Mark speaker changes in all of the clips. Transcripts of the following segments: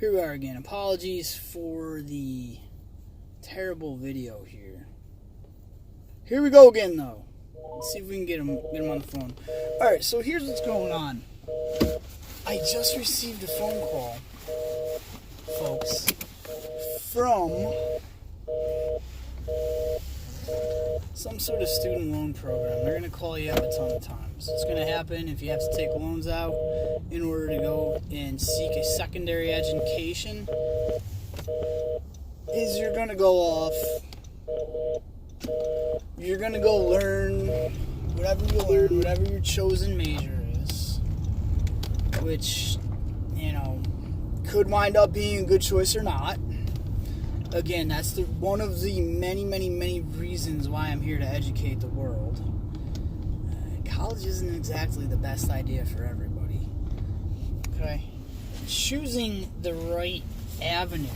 Speaker 1: Here we are again. Apologies for the terrible video here. Here we go again, though. Let's see if we can get him on the phone. Alright, so here's what's going on. I just received a phone call, folks, from some sort of student loan program. They're going to call you up a ton of times. It's going to happen if you have to take loans out in order to go and seek a secondary education. Is you're going to go off. You're going to go learn whatever you learn, whatever your chosen major is, which, could wind up being a good choice or not. Again, that's one of the many, many, many reasons why I'm here to educate the world. College isn't exactly the best idea for everybody. Okay? Choosing the right avenue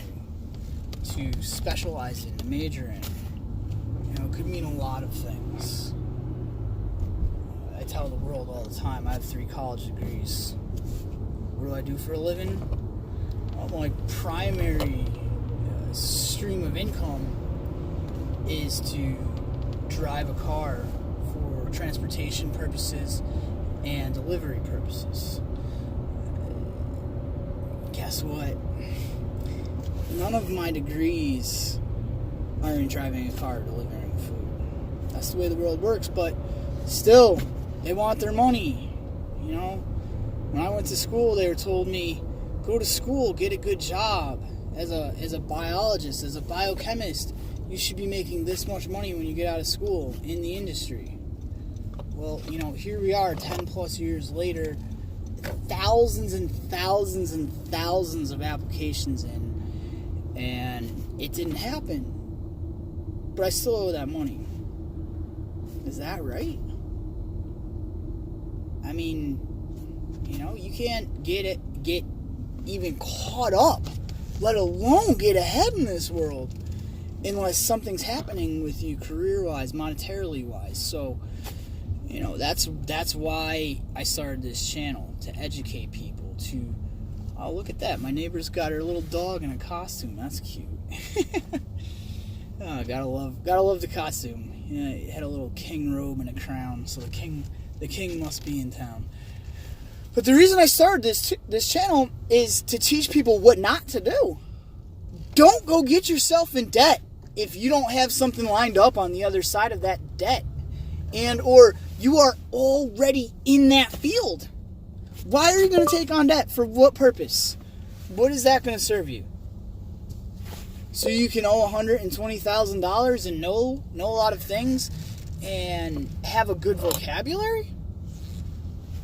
Speaker 1: to specialize in, to major in, could mean a lot of things. I tell the world all the time, I have 3 college degrees. What do I do for a living? Well, my primary stream of income is to drive a car for transportation purposes and delivery purposes. Guess what? None of my degrees are in driving a car or delivering food. That's the way the world works, but still, they want their money. When I went to school, they were told me, go to school, get a good job. As a biologist, as a biochemist, you should be making this much money when you get out of school in the industry. Well, here we are 10 plus years later, thousands and thousands and thousands of applications in, and it didn't happen. But I still owe that money. Is that right? I mean, you can't get even caught up, let alone get ahead in this world, unless something's happening with you career-wise, monetarily-wise. So, that's why I started this channel, to educate people, to, oh, look at that, my neighbor's got her little dog in a costume, that's cute. Oh, gotta love the costume. It had a little king robe and a crown, so the king must be in town. But the reason I started this channel is to teach people what not to do. Don't go get yourself in debt if you don't have something lined up on the other side of that debt. Or you are already in that field. Why are you going to take on debt? For what purpose? What is that going to serve you? So you can owe $120,000 and know a lot of things and have a good vocabulary?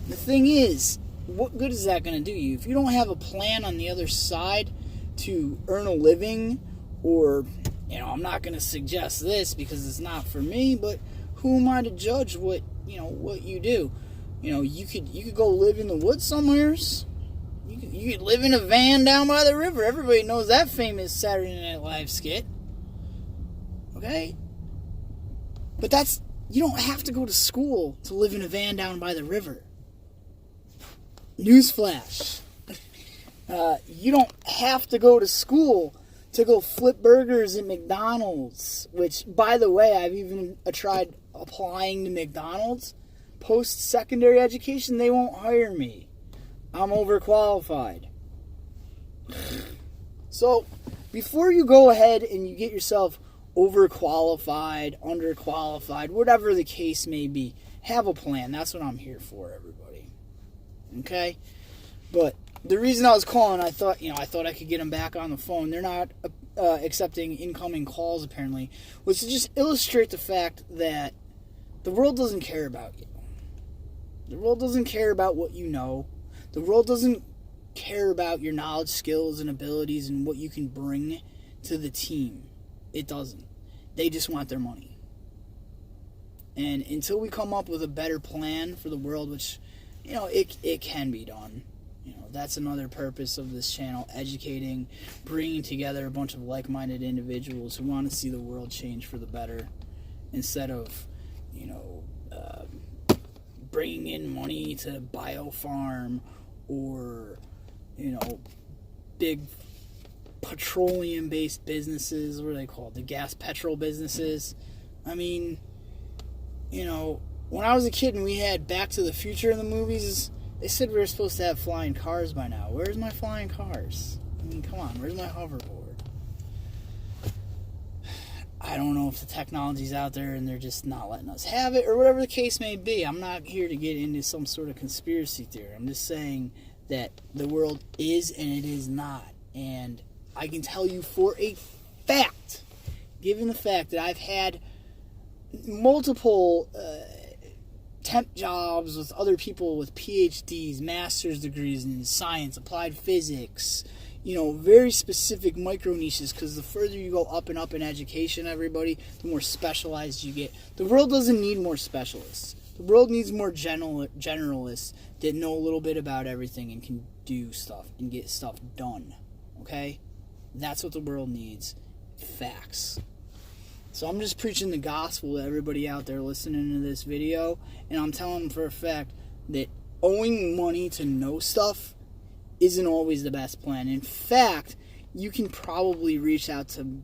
Speaker 1: The thing is, what good is that going to do you? If you don't have a plan on the other side to earn a living, or, I'm not going to suggest this because it's not for me, but who am I to judge what you do? You could go live in the woods somewheres. You could live in a van down by the river. Everybody knows that famous Saturday Night Live skit. Okay? But you don't have to go to school to live in a van down by the river. Newsflash. You don't have to go to school to go flip burgers at McDonald's, which, by the way, I've even tried applying to McDonald's. Post-secondary education, they won't hire me. I'm overqualified. So, before you go ahead and you get yourself overqualified, underqualified, whatever the case may be, have a plan. That's what I'm here for, everybody. Okay? But the reason I was calling, I thought I could get them back on the phone. They're not accepting incoming calls, apparently, was to just illustrate the fact that the world doesn't care about you. The world doesn't care about what you know. The world doesn't care about your knowledge, skills, and abilities and what you can bring to the team. It doesn't. They just want their money. And until we come up with a better plan for the world, which, it can be done. That's another purpose of this channel, educating, bringing together a bunch of like-minded individuals who want to see the world change for the better, instead of, bringing in money to biofarm or, big petroleum-based businesses. What are they called? The gas petrol businesses. I mean, you know, when I was a kid and we had Back to the Future in the movies, they said we were supposed to have flying cars by now. Where's my flying cars? I mean, come on, where's my hoverboard? I don't know if the technology's out there and they're just not letting us have it, or whatever the case may be. I'm not here to get into some sort of conspiracy theory. I'm just saying that the world is and it is not. And I can tell you for a fact, given the fact that I've had multiple temp jobs with other people with PhDs, master's degrees in science, applied physics, you know, very specific micro niches, because the further you go up and up in education, everybody, the more specialized you get. The world doesn't need more specialists. The world needs more generalists that know a little bit about everything and can do stuff and get stuff done. Okay? That's what the world needs. Facts. So I'm just preaching the gospel to everybody out there listening to this video, and I'm telling them for a fact that owing money to know stuff isn't always the best plan. In fact, you can probably reach out to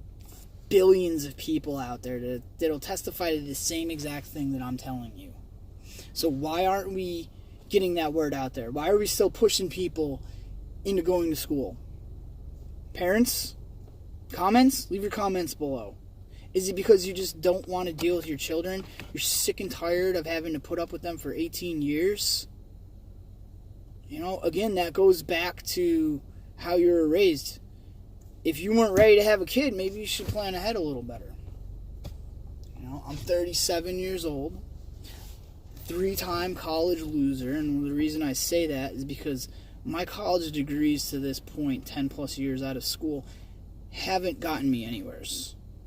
Speaker 1: billions of people out there that'll testify to the same exact thing that I'm telling you. So why aren't we getting that word out there? Why are we still pushing people into going to school? Parents, comments? Leave your comments below. Is it because you just don't want to deal with your children? You're sick and tired of having to put up with them for 18 years? You know, again, that goes back to how you were raised. If you weren't ready to have a kid, maybe you should plan ahead a little better. You know, I'm 37 years old, 3-time college loser, and the reason I say that is because my college degrees to this point, 10 plus years out of school, haven't gotten me anywhere.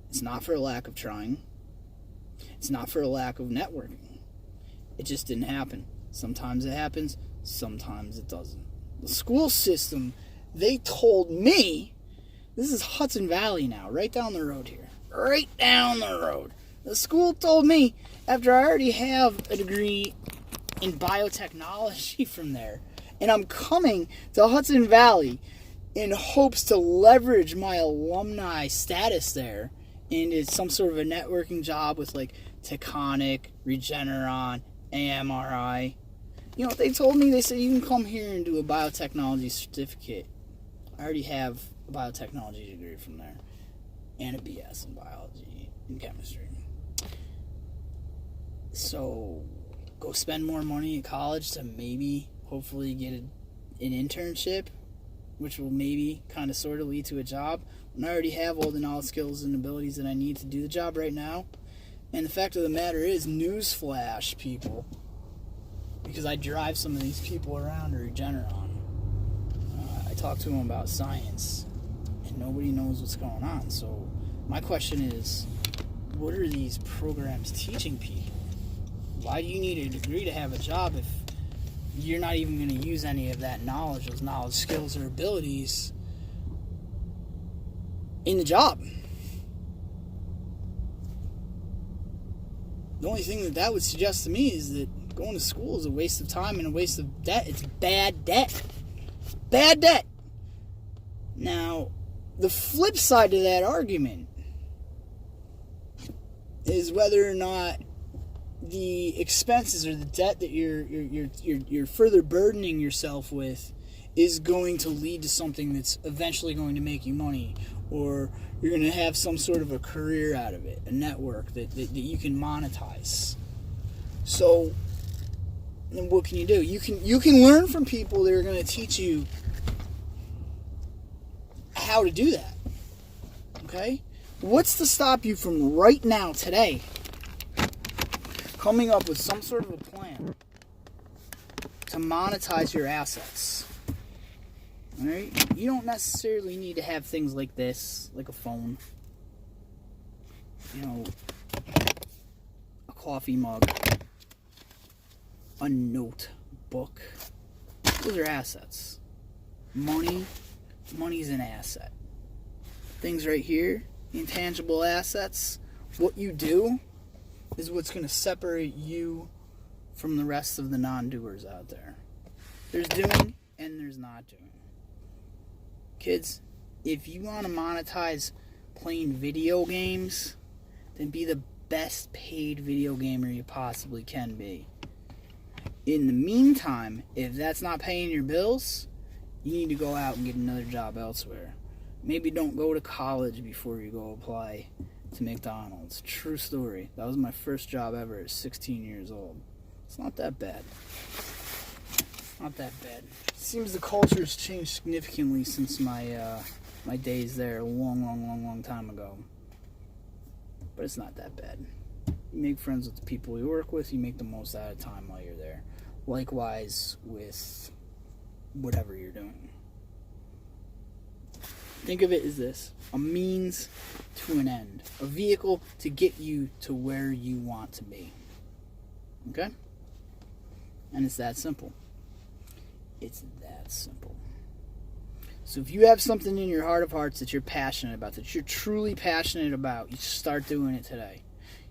Speaker 1: It's not for a lack of trying. It's not for a lack of networking. It just didn't happen. Sometimes it happens, sometimes it doesn't. The school system, they told me, this is Hudson Valley now, right down the road here. Right down the road. The school told me, after I already have a degree in biotechnology from there, and I'm coming to Hudson Valley in hopes to leverage my alumni status there into some sort of a networking job with like Taconic, Regeneron, AMRI. You know what they told me? They said, you can come here and do a biotechnology certificate. I already have a biotechnology degree from there. And a BS in biology and chemistry. So, go spend more money at college to maybe, hopefully, get an internship, which will maybe kind of sort of lead to a job. And I already have all the knowledge, skills, and abilities that I need to do the job right now. And the fact of the matter is, newsflash, people, because I drive some of these people around to Regeneron. I talk to them about science, and nobody knows what's going on. So my question is, what are these programs teaching people? Why do you need a degree to have a job if you're not even going to use any of that knowledge, those knowledge, skills, or abilities in the job? The only thing that would suggest to me is that going to school is a waste of time and a waste of debt. It's bad debt. Bad debt. Now, the flip side to that argument is whether or not the expenses or the debt that you're further burdening yourself with is going to lead to something that's eventually going to make you money, or you're going to have some sort of a career out of it, a network that you can monetize. So, then what can you do? You can learn from people that are going to teach you how to do that. Okay? What's to stop you from right now, today, coming up with some sort of a plan to monetize your assets? Alright? You don't necessarily need to have things like this, like a phone, you know, a coffee mug, a notebook. Those are assets. Money's an asset. Things right here, intangible assets, what you do is what's going to separate you from the rest of the non-doers out there. There's doing and there's not doing. Kids, if you want to monetize playing video games, then be the best paid video gamer you possibly can be. In the meantime, if that's not paying your bills, you need to go out and get another job elsewhere. Maybe don't go to college before you go apply to McDonald's. True story. That was my first job ever at 16 years old. It's not that bad. Not that bad. Seems the culture's changed significantly since my days there a long time ago. But it's not that bad. You make friends with the people you work with. You make the most out of time while you're there. Likewise with whatever you're doing. Think of it as this: a means to an end. A vehicle to get you to where you want to be. Okay? And it's that simple. It's that simple. So if you have something in your heart of hearts that you're passionate about, that you're truly passionate about, you should start doing it today.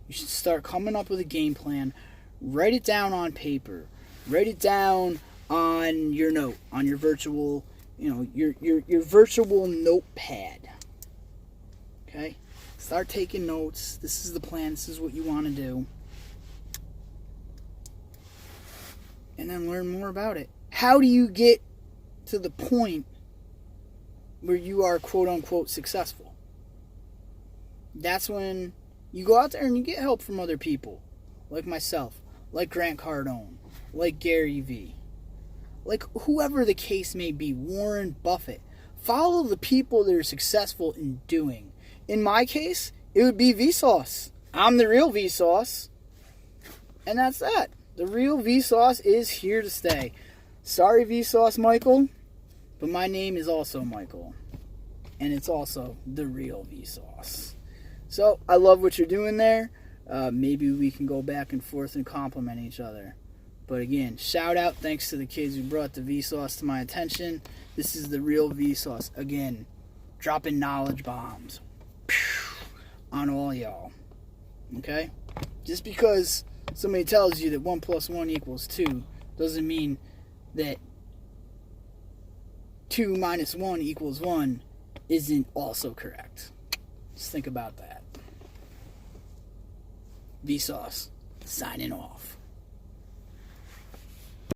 Speaker 1: You should start coming up with a game plan. Write it down on paper. Write it down on your note, on your virtual, your virtual notepad. Okay? Start taking notes. This is the plan. This is what you want to do. And then learn more about it. How do you get to the point where you are quote-unquote successful? That's when you go out there and you get help from other people. Like myself. Like Grant Cardone. Like Gary Vee. Like whoever the case may be. Warren Buffett. Follow the people that are successful in doing. In my case, it would be Vsauce. I'm the real Vsauce. And that's that. The real Vsauce is here to stay. Sorry, Vsauce Michael, but my name is also Michael. And it's also the real Vsauce. So, I love what you're doing there. Maybe we can go back and forth and compliment each other. But again, shout out, thanks to the kids who brought the Vsauce to my attention. This is the real Vsauce. Again, dropping knowledge bombs on all y'all. Okay? Just because somebody tells you that 1 + 1 = 2 doesn't mean that 2 - 1 = 1 isn't also correct. Just think about that. Vsauce, signing off.